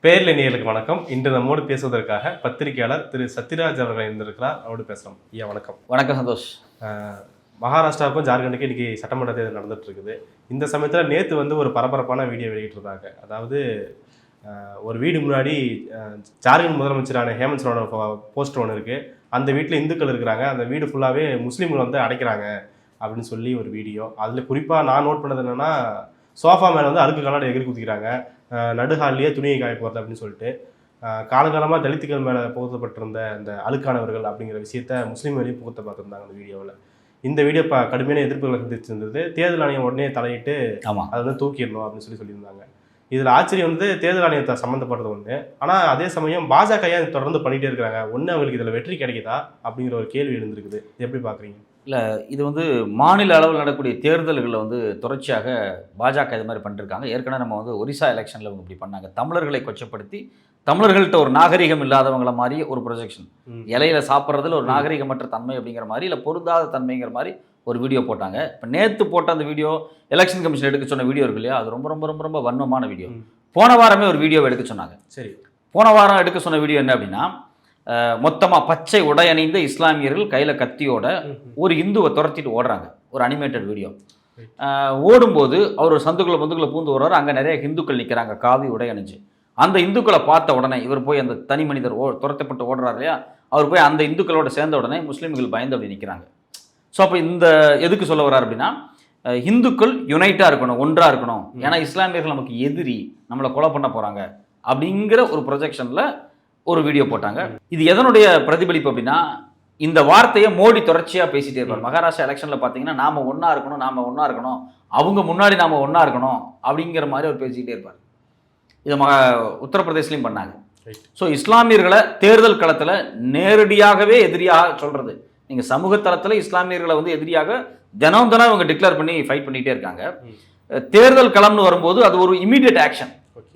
பேரலைஞர்களுக்கு வணக்கம். இன்று நம்மோடு பேசுவதற்காக பத்திரிகையாளர் திரு சத்யராஜ் அவர்கள் இருந்திருக்கிறார். அவரோடு பேசலாம். ஐயா வணக்கம். வணக்கம் சந்தோஷ். மகாராஷ்டிராவுக்கும் ஜார்க்கண்டுக்கும் இன்னைக்கு சட்டமன்ற தேர்தல் நடந்துட்டு இருக்குது. இந்த சமயத்தில் நேற்று ஒரு பரபரப்பான வீடியோ வெளியிட்டிருந்தாங்க. அதாவது ஒரு வீடு முன்னாடி ஜார்க்கண்ட் முதலமைச்சரான ஹேமந்த் சோரனோட போஸ்டர் ஒன்று இருக்குது. அந்த வீட்டில் இந்துக்கள் இருக்கிறாங்க. அந்த வீடு ஃபுல்லாகவே முஸ்லீம்கள் அடைக்கிறாங்க அப்படின்னு சொல்லி ஒரு வீடியோ. அதில் குறிப்பாக நான் நோட் பண்ணது என்னென்னா, சோஃபா மேலே அழுக்கு கண்ணாடி எகிரி குதிக்கிறாங்க, நடுஹால்லையே துணியை காய போகிறது அப்படின்னு சொல்லிட்டு காலகாலமாக தலித்துக்கள் மேலே புகுத்தப்பட்டிருந்த அந்த அழுக்கானவர்கள் அப்படிங்கிற விஷயத்த முஸ்லீம் மேலேயும் புகுத்த பார்த்துருந்தாங்க அந்த வீடியோவில். இந்த வீடியோ கடுமையான எதிர்ப்புகளை சந்திச்சிருந்தது. தேர்தல் ஆணையம் உடனே தலையிட்டு அதை தூக்கிடணும் அப்படின்னு சொல்லியிருந்தாங்க. இதில் ஆச்சரியம் தேர்தல் ஆணையத்தை சம்மந்தப்பட்டது ஒன்று. ஆனால் அதே சமயம் பாஜக ஏன் தொடர்ந்து பண்ணிகிட்டே இருக்கிறாங்க? ஒன்று அவங்களுக்கு இதில் வெற்றி கிடைக்குதா அப்படிங்கிற ஒரு கேள்வி எழுந்திருக்குது. எப்படி பார்க்குறீங்க? இல்லை, இது மாநில அளவில் நடக்கக்கூடிய தேர்தல்களில் தொடர்ச்சியாக பாஜக இது மாதிரி பண்ணிருக்காங்க. ஏற்கனவே நம்ம ஒரிசா எலெக்ஷனில் இப்படி பண்ணாங்க. தமிழர்களை கொச்சப்படுத்தி தமிழர்கள்ட்ட ஒரு நாகரிகம் இல்லாதவங்கள மாதிரி ஒரு ப்ரொஜெக்ஷன், இலையில சாப்பிட்றதுல ஒரு நாகரிகமற்ற தன்மை அப்படிங்கிற மாதிரி, இல்லை பொருந்தாத தன்மைங்கிற மாதிரி ஒரு வீடியோ போட்டாங்க. இப்போ நேற்று போட்ட அந்த வீடியோ எலெக்ஷன் கமிஷன் எடுக்க சொன்ன வீடியோ இருக்கு இல்லையா, அது ரொம்ப ரொம்ப ரொம்ப ரொம்ப வன்மமான வீடியோ. போன வாரமே ஒரு வீடியோவை எடுக்க சொன்னாங்க. சரி, போன வாரம் எடுக்க சொன்ன வீடியோ என்ன அப்படின்னா, மொத்தமாக பச்சை உடை அணிந்த இஸ்லாமியர்கள் கையில் கத்தியோட ஒரு இந்துவை துரத்திட்டு ஓடுறாங்க. ஒரு அனிமேட்டட் வீடியோ. ஓடும்போது அவர் ஒரு சந்துக்குள்ள பூந்து ஓடுறாரு. அங்கே நிறைய இந்துக்கள் நிற்கிறாங்க காவி உடை அணிஞ்சு. அந்த இந்துக்களை பார்த்த உடனே இவர் போய் அந்த தனி மனிதர் துரத்தப்பட்டு ஓடுறாரு இல்லையா, அவர் போய் அந்த இந்துக்களோட சேர்ந்த உடனே முஸ்லீம்கள் பயந்து அப்படி நிற்கிறாங்க. ஸோ அப்போ இந்த எதுக்கு சொல்ல வர்றாரு அப்படின்னா, இந்துக்கள் யுனைட்டாக இருக்கணும், ஒன்றாக இருக்கணும், ஏன்னா இஸ்லாமியர்கள் நமக்கு எதிரி, நம்மளை கொலை பண்ண போகிறாங்க அப்படிங்கிற ஒரு ப்ரொஜெக்ஷனில் ஒரு வீடியோ போட்டாங்க. இது எதனுடைய பிரதிபலிப்பு அப்படின்னா, இந்த வார்த்தையை மோடி தொடர்ச்சியாக பேசிட்டே இருப்பார். மகாராஷ்டிரா எலெக்ஷனில் பார்த்தீங்கன்னா, நாம ஒன்றா இருக்கணும், அவங்க முன்னாடி நாம ஒன்றா இருக்கணும் அப்படிங்கிற மாதிரி அவர் பேசிக்கிட்டே இருப்பார். இதை உத்தரப்பிரதேசிலையும் பண்ணாங்க. ஸோ இஸ்லாமியர்களை தேர்தல் களத்தில் நேரடியாகவே எதிரியாக சொல்கிறது. நீங்கள் சமூக தளத்தில் இஸ்லாமியர்களை எதிரியாக தினம் இவங்க டிக்ளேர் பண்ணி ஃபைட் பண்ணிகிட்டே இருக்காங்க. தேர்தல் களம்னு வரும்போது அது ஒரு இமீடியட் ஆக்ஷன்.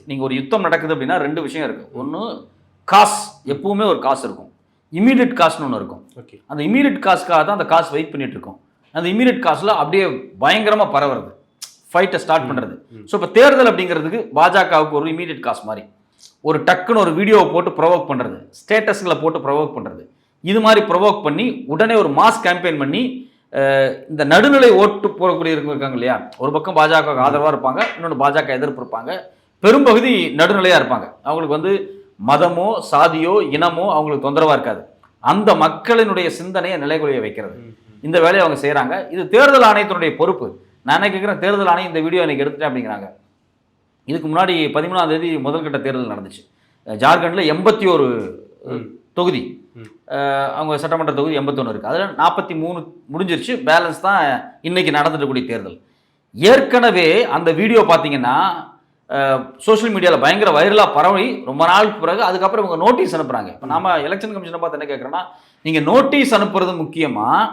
நீங்கள் ஒரு யுத்தம் நடக்குது அப்படின்னா ரெண்டு விஷயம் இருக்குது. ஒன்று காசு, எப்பவுமே ஒரு காசு இருக்கும். இமீடியட் காசுன்னு ஒன்று இருக்கும். அந்த இமீடியட் காசுக்காக தான் அந்த காசு வெயிட் பண்ணிட்டு இருக்கோம். அந்த இமீடியட் காசில் அப்படியே பயங்கரமாக பரவுறது, ஃபைட்டை ஸ்டார்ட் பண்ணுறது. ஸோ இப்போ தேர்தல் அப்படிங்கிறதுக்கு பாஜகவுக்கு ஒரு இமீடியட் காசு மாதிரி ஒரு டக்குன்னு ஒரு வீடியோவை போட்டு ப்ரொவோக் பண்ணுறது, ஸ்டேட்டஸ்களை போட்டு ப்ரொவோக் பண்ணுறது, இது மாதிரி ப்ரொவோக் பண்ணி உடனே ஒரு மாஸ் கேம்பெயின் பண்ணி இந்த நடுநிலை ஓட்டு போடக்கூடிய இருக்காங்க இல்லையா, ஒரு பக்கம் பாஜக ஆதரவாக இருப்பாங்க, இன்னொன்று பாஜக எதிர்ப்பு இருப்பாங்க, பெரும்பகுதி நடுநிலையாக இருப்பாங்க. அவங்களுக்கு மதமோ சாதியோ இனமோ அவங்களுக்கு தொந்தரவாக இருக்காது. அந்த மக்களினுடைய சிந்தனையை நிலைகுலைய வைக்கிறது, இந்த வேலையை அவங்க செய்கிறாங்க. இது தேர்தல் ஆணையத்தினுடைய பொறுப்பு. நான் என்ன கேட்குறேன், தேர்தல் ஆணையம் இந்த வீடியோ எனக்கு எடுத்துட்டேன் அப்படிங்கிறாங்க. இதுக்கு முன்னாடி 13ஆம் தேதி முதல்கட்ட தேர்தல் நடந்துச்சு. ஜார்க்கண்டில் 81 தொகுதி, அவங்க சட்டமன்ற தொகுதி 81 இருக்குது. அதில் 43 முடிஞ்சிருச்சு. பேலன்ஸ் தான் இன்னைக்கு நடந்துட்டக்கூடிய தேர்தல். ஏற்கனவே அந்த வீடியோ பார்த்தீங்கன்னா சோஷியல் மீடியாவில் பயங்கர வைரலாக பரவி ரொம்ப நாளுக்கு பிறகு அதுக்கப்புறம் இவங்க நோட்டீஸ் அனுப்புகிறாங்க. இப்போ நம்ம எலெக்ஷன் கமிஷனை பார்த்து என்ன கேட்குறேன்னா, நீங்கள் நோட்டீஸ் அனுப்புறது முக்கியமாக,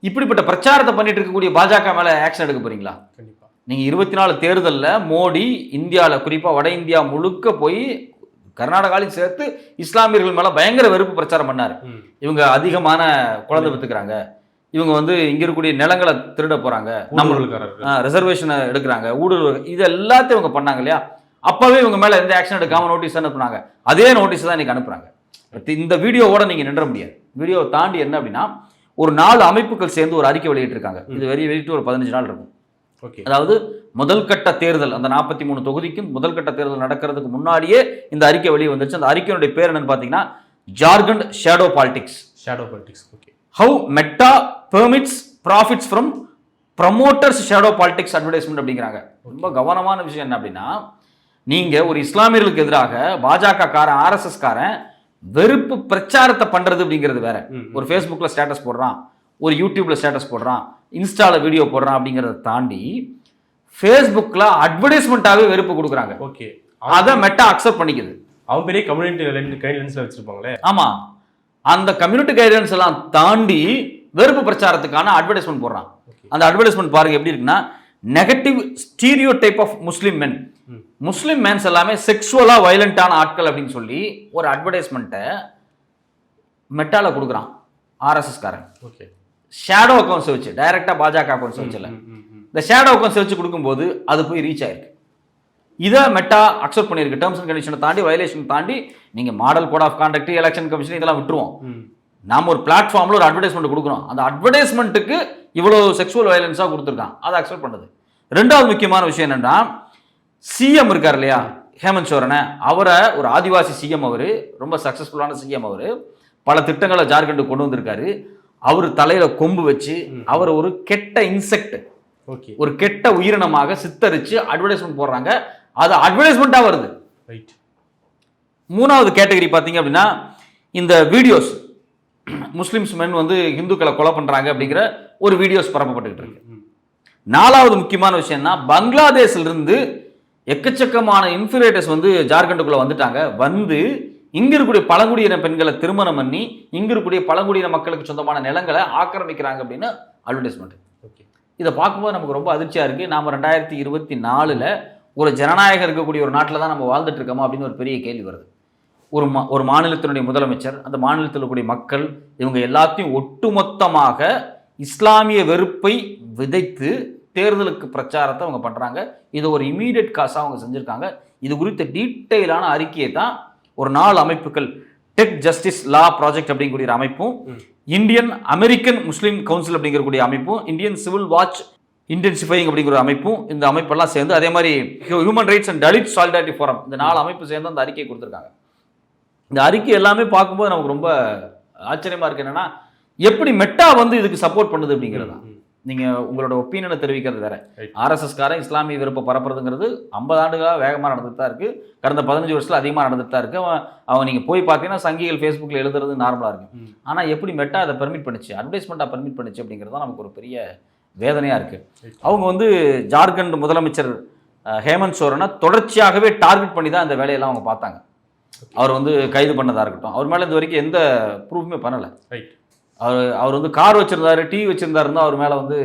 இப்படிப்பட்ட பிரச்சாரத்தை பண்ணிட்டு இருக்கக்கூடிய பாஜக மேலே ஆக்ஷன் எடுக்க போறீங்களா? கண்டிப்பாக. நீங்கள் 24 தேர்தலில் மோடி இந்தியாவில் குறிப்பாக வட இந்தியா முழுக்க போய் கர்நாடகாலையும் சேர்த்து இஸ்லாமியர்கள் மேலே பயங்கர வெறுப்பு பிரச்சாரம் பண்ணார். இவங்க அதிகமான குழந்தை பெற்றுக்கிறாங்க, இவங்க இங்க இருக்கக்கூடிய நிலங்களை திருட போறாங்க, நம்ம ரிசர்வேஷனை எடுக்கிறாங்க, ஊடுருவ, இது எல்லாத்தையும் இவங்க பண்ணாங்க இல்லையா. அப்பவே இவங்க மேல எந்த ஆக்ஷன் எடுக்காம நோட்டீஸ் அனுப்புனாங்க. அதே நோட்டீஸ் தான் இன்னைக்கு அனுப்புறாங்க. இந்த வீடியோவோட நீங்க நின்ற முடியாது. வீடியோவை தாண்டி என்ன அப்படின்னா, ஒரு 4 அமைப்புகள் சேர்ந்து ஒரு அறிக்கை வெளியிட்டிருக்காங்க. இது வெளியிட்டு ஒரு 15 நாள் இருக்கும். அதாவது முதல் கட்ட தேர்தல், அந்த 43 தொகுதிக்கும் முதல் கட்ட தேர்தல் நடக்கிறதுக்கு முன்னாடியே இந்த அறிக்கை வெளியே வந்துச்சு. அந்த அறிக்கையினுடைய பேர் என்னன்னு பாத்தீங்கன்னா, Jharkhand shadow politics. Okay. How meta permits profits from promoters shadow politics advertisement அப்படிங்கிறாங்க. ரொம்ப கவனமான விஷயம் என்ன அப்படின்னா, நீங்க ஒரு இஸ்லாமியர்களுக்கு எதிராக பாஜக காரன், RSS காரன் வெறுப்பு பிரச்சாரத்தை பண்றது அப்படிங்கிறது வேற. ஒரு ஃபேஸ்புக்ல ஸ்டேட்டஸ் போடுறான், ஒரு யூடியூப்ல ஸ்டேட்டஸ் போடுறான், இன்ஸ்டால வீடியோ போடுறான் அப்படிங்கிறத தாண்டி ஃபேஸ்புக்ல அட்வர்டைஸ்மெண்ட்டாவே வெறுப்பு கொடுக்குறாங்க. ஓகே, அதை மெட்டா அக்செப்ட் பண்ணிக்குது. அவங்க பெரிய கம்யூனிட்டி கைட்லைன்ஸ்ல வச்சிருப்பாங்களே. ஆமா, அந்த கம்யூனிட்டி கைட்லைன்ஸ் எல்லாம் தாண்டி வெறுப்பு பிரச்சாரத்துக்கான அட்வர்டைஸ்மெண்ட் போடுறான். அந்த அட்வர்டைஸ்மெண்ட் பாருங்க எப்படி இருக்குன்னா, negative stereotype of Muslim men, Muslim mans எல்லாமே செக்ஷுவலா வயலண்டான ஆட்கள் அப்படின்னு சொல்லி ஒரு அட்வர்டைஸ்மெண்ட்டை மெட்டால கொடுக்குறான் RSS காரன். ஓகே, ஷேடோ அக்கௌண்ட்ஸ் வச்சு, டைரக்டா பாஜக அக்கௌண்ட்ஸ் வச்சு இல்லை, இந்த ஷேடோ அக்கௌண்ட்ஸ் வச்சு கொடுக்கும்போது அது போய் ரீச் ஆயிருக்கு. இதை மெட்டா அக்செப்ட் பண்ணியிருக்கு. டேர்ம்ஸ் அண்ட் கண்டிஷனை தாண்டி, வயலேஷன் தாண்டி நீங்கள் model code of conduct, election commission இதெல்லாம் விட்டுருவோம். நாம் ஒரு பிளாட்ஃபார்மில் ஒரு அட்வர்டைஸ்மெண்ட் கொடுக்குறோம். அந்த அட்வர்டைஸ்மெண்ட்டுக்கு இவ்வளோ செக்ஷுவல் வயலன்ஸாக கொடுத்துருக்கான், அதை அக்செப்ட் பண்ணுது. ரெண்டாவது முக்கியமான விஷயம் என்னென்னா, சிஎம் இருக்கார் இல்லையா, ஹேமந்த் சோரனை, அவரை ஒரு ஆதிவாசி சிஎம், அவர் ரொம்ப சக்ஸஸ்ஃபுல்லான சிஎம், அவர் பல திட்டங்களை ஜார்க்கண்டு கொண்டு வந்திருக்காரு. அவர் தலையில கொம்பு வச்சு அவர் ஒரு கெட்ட இன்செக்ட், ஒரு கெட்ட உயிரினமாக சித்தரிச்சு அட்வர்டைஸ்மெண்ட் போடுறாங்க. அது அட்வர்டைஸ்மெண்டா வருது. மூணாவது கேட்டகரி பார்த்தீங்க அப்படின்னா, இந்த வீடியோஸ் முஸ்லிம்ஸ் மென் வந்து இந்துக்களை கொலை பண்றாங்க அப்படிங்கிற ஒரு வீடியோஸ் பரப்பப்பட்டுக்கிட்டு இருக்கு. நாலாவது முக்கியமான விஷயம்னா, பங்களாதேஷ்ல இருந்து எக்கச்சக்கமான இன்ஃபிலேட்டர்ஸ் வந்து ஜார்க்கண்டுக்குள்ள வந்துட்டாங்க. வந்து இங்க இருக்கக்கூடிய பழங்குடியின பெண்களை திருமணம் பண்ணி இங்க இருக்கக்கூடிய பழங்குடியின மக்களுக்கு சொந்தமான நிலங்களை ஆக்கிரமிக்கிறாங்க அப்படின்னு அட்வர்டைஸ்மெண்ட். இதை பார்க்கும்போது நமக்கு ரொம்ப அதிர்ச்சியா இருக்கு. நாம 2024 ஒரு ஜனநாயகம் இருக்கக்கூடிய ஒரு நாட்டில் தான் நம்ம வாழ்ந்துட்டு இருக்கோமா அப்படின்னு ஒரு பெரிய கேள்வி வருது. ஒரு மாநிலத்தினுடைய முதலமைச்சர், அந்த மாநிலத்தில் இருக்கக்கூடிய மக்கள், இவங்க எல்லாத்தையும் ஒட்டுமொத்தமாக இஸ்லாமிய வெறுப்பை விதைத்து தேர்தலுக்கு பிரச்சாரத்தை அவங்க பண்றாங்க. இது ஒரு இமீடியட் காசாக அவங்க செஞ்சிருக்காங்க. இது குறித்த டீட்டெயிலான அறிக்கையை தான் ஒரு 4 அமைப்புகள், டெக் ஜஸ்டிஸ் லா ப்ராஜெக்ட் அப்படிங்கக்கூடிய ஒரு அமைப்பும், இந்தியன் அமெரிக்கன் முஸ்லீம் கவுன்சில் அப்படிங்கக்கூடிய அமைப்பும், இந்தியன் சிவில் வாட்ச் இன்டென்சிஃபைங் அப்படிங்கிற அமைப்பும், இந்த அமைப்பெல்லாம் சேர்ந்து, அதே மாதிரி human rights and Dalit solidarity forum, இந்த 4 அமைப்பு சேர்ந்து அந்த அறிக்கையை கொடுத்துருக்காங்க. இந்த அறிக்கை எல்லாமே பார்க்கும்போது நமக்கு ரொம்ப ஆச்சரியமா இருக்கு. என்னன்னா, எப்படி மெட்டா வந்து இதுக்கு சப்போர்ட் பண்ணுது அப்படிங்கிறது. நீங்க உங்களோட ஒப்பீனியனை தெரிவிக்கிறது வேற. ஆர்எஸ்எஸ் காரன் இஸ்லாமிய விருப்ப பரப்புறதுங்கிறது 50 ஆண்டுகளாக வேகமாக நடந்துட்டு தான் இருக்கு. கடந்த 15 வருஷத்துல அதிகமாக நடந்துட்டு தான் இருக்கு. அவன் நீங்க போய் பார்த்தீங்கன்னா சங்கிகள் ஃபேஸ்புக்கில் எழுதுறது நார்மலா இருக்கு. ஆனா எப்படி மெட்டா அதை பெர்மிட் பண்ணுச்சு, அட்வர்டைஸ்மெண்ட்டாக பெர்மிட் பண்ணுச்சு அப்படிங்கிறது தான் நமக்கு ஒரு பெரிய வேதனையா இருக்கு. அவங்க வந்து ஜார்க்கண்ட் முதலமைச்சர் ஹேமந்த் சோரனை தொடர்ச்சியாகவே டார்கெட் பண்ணி தான் இந்த வேலையெல்லாம் அவங்க பார்த்தாங்க. அவர் வந்து கைது பண்ணதா இருக்கட்டும், அவர் மேலே இது வரைக்கும் எந்த ப்ரூஃப்மே பண்ணலை. அவர் வந்து கார் வச்சிருந்தாரு, டிவி வச்சிருந்தாருன்னு அவர் மேலே வந்து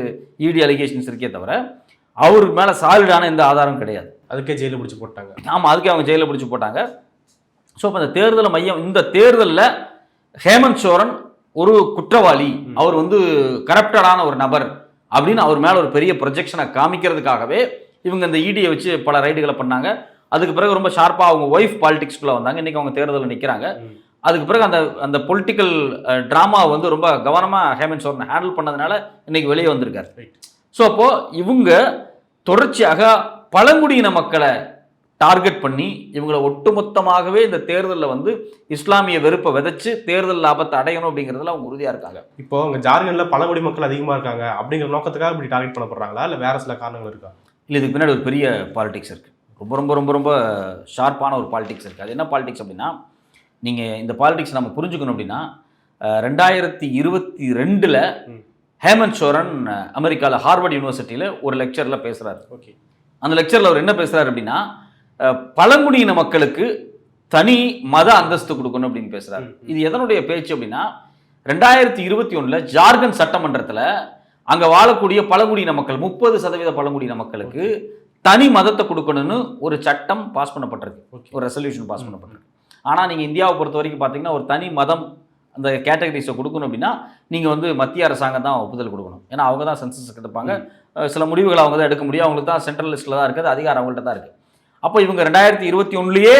இடி அலிகேஷன்ஸ் இருக்கே தவிர அவர் மேலே சாலிடான எந்த ஆதாரம் கிடையாது. அதுக்கே ஜெயிலில் பிடிச்சி போட்டாங்க. ஆமாம், அதுக்கே அவங்க ஜெயிலில் பிடிச்சி போட்டாங்க. ஸோ இப்போ இந்த தேர்தல் மையம், இந்த தேர்தலில் ஹேமந்த் சோரன் ஒரு குற்றவாளி, அவர் வந்து கரப்டடான ஒரு நபர் அப்படின்னு அவர் மேலே ஒரு பெரிய ப்ரொஜெக்ஷனை காமிக்கிறதுக்காகவே இவங்க இந்த இடியை வச்சு பல ரைடுகளை பண்ணாங்க. அதுக்கு பிறகு ரொம்ப ஷார்ப்பாக அவங்க ஒய்ஃப் பாலிடிக்ஸ்குள்ளே வந்தாங்க. இன்றைக்கி அவங்க தேர்தலில் நிற்கிறாங்க. அதுக்கு பிறகு அந்த பொலிட்டிக்கல் ட்ராமா வந்து ரொம்ப கவனமாக ஹேமந்த் சோரன் ஹேண்டில் பண்ணதுனால இன்னைக்கு வெளியே வந்திருக்காரு. ஸோ அப்போது இவங்க தொடர்ச்சியாக பழங்குடியின மக்களை டார்கெட் பண்ணி இவங்களை ஒட்டுமொத்தமாகவே இந்த தேர்தலில் வந்து இஸ்லாமிய வெறுப்பை விதைச்சு தேர்தல் லாபத்தை அடையணும் அப்படிங்கிறதுல அவங்க உறுதியாக இருக்காங்க. இப்போ அவங்க ஜார்க்கண்டில் பழங்குடி மக்கள் அதிகமாக இருக்காங்க அப்படிங்கிற நோக்கத்துக்காக இப்படி டார்கெட் பண்ணப்படுறாங்களா, இல்லை வேற சில காரணங்கள் இருக்கா? இல்லை, இதுக்கு பின்னாடி ஒரு பெரிய பாலிடிக்ஸ் இருக்குது. ரொம்ப ரொம்ப ரொம்ப ரொம்ப ஷார்ப்பான ஒரு பாலிடிக்ஸ் இருக்குது. அது என்ன பாலிடிக்ஸ் அப்படின்னா, நீங்கள் இந்த பாலிடிக்ஸ் நம்ம புரிஞ்சுக்கணும் அப்படின்னா, 2022 ஹேமந்த் சோரன் அமெரிக்காவில் ஹார்வர்ட் யூனிவர்சிட்டியில் ஒரு லெக்சரில் பேசுகிறாரு. ஓகே, அந்த லெக்சரில் அவர் என்ன பேசுகிறாரு அப்படின்னா, பழங்குடியின மக்களுக்கு தனி மத அந்தஸ்து கொடுக்கணும் அப்படின்னு பேசுகிறார். இது எதனுடைய பேச்சு அப்படின்னா, 2021 ஜார்க்கண்ட் சட்டமன்றத்தில் அங்கே வாழக்கூடிய பழங்குடியின மக்கள் 30% பழங்குடியின மக்களுக்கு தனி மதத்தை கொடுக்கணும்னு ஒரு சட்டம் பாஸ் பண்ணப்பட்டிருக்கு, ஒரு ரெசல்யூஷன் பாஸ் பண்ணப்பட்டிருக்கு. ஆனால் நீங்கள் இந்தியாவை பொறுத்த வரைக்கும் பார்த்தீங்கன்னா, ஒரு தனி மதம் அந்த கேட்டகரிஸை கொடுக்கணும் அப்படின்னா நீங்கள் வந்து மத்திய அரசாங்கம் தான் ஒப்புதல் கொடுக்கணும். ஏன்னா அவங்க தான் சென்சஸ் எடுப்பாங்க, சில முடிவுகள் அவங்க தான் எடுக்க முடியும், அவங்களுக்கு தான் சென்ட்ரல் லிஸ்ட்டில் தான் இருக்குது, அதிகாரம் அவங்கள்ட்ட தான் இருக்குது. அப்போ இவங்க 2021